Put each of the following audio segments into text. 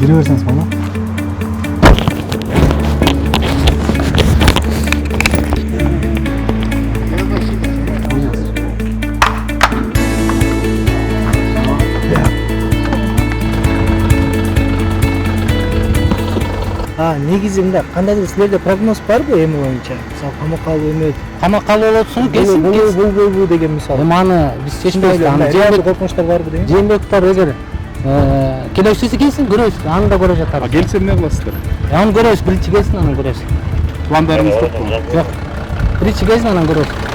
бере берсеңиз болот. Негизи мындай, кандайдыр силерде прогноз барбы эми боюнча? Мисалы, камакка алуу эме, Камакка алуу болсун, келсин. бул деген мисалы. Эми аны биз чечпейбиз. Аны коркунучтар барбы деген? жээнбектер эгер келечеси келсин, көрөбүз. Аны да көрө жатарбыз. Келсе эмне кыласыздар? Аны көрөбүз, биринчи келсин, анан көрөбүз. Пландарыңыз жокпу? Жок. Биринчи келсин, анан көрөбүз.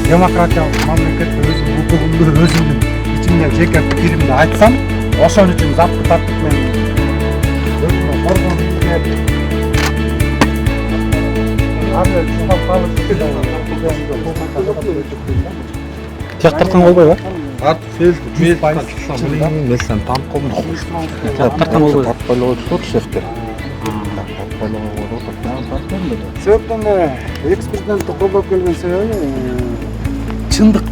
Демократиялык мамлекетте өзүмдүн укугумду, өзүмдүн ичимдеги жеке пикиримди айтсам, ошон үчүн запты тартып мен өзүмө коргонуп берип аны чугап калып Тияктартқан болбойбу? Артык фейл, мен сен танкомун Тияктартқан болбойбу? тартпайлоо болуп шефтер. себептен экс президентти колдоп келген себеби чындык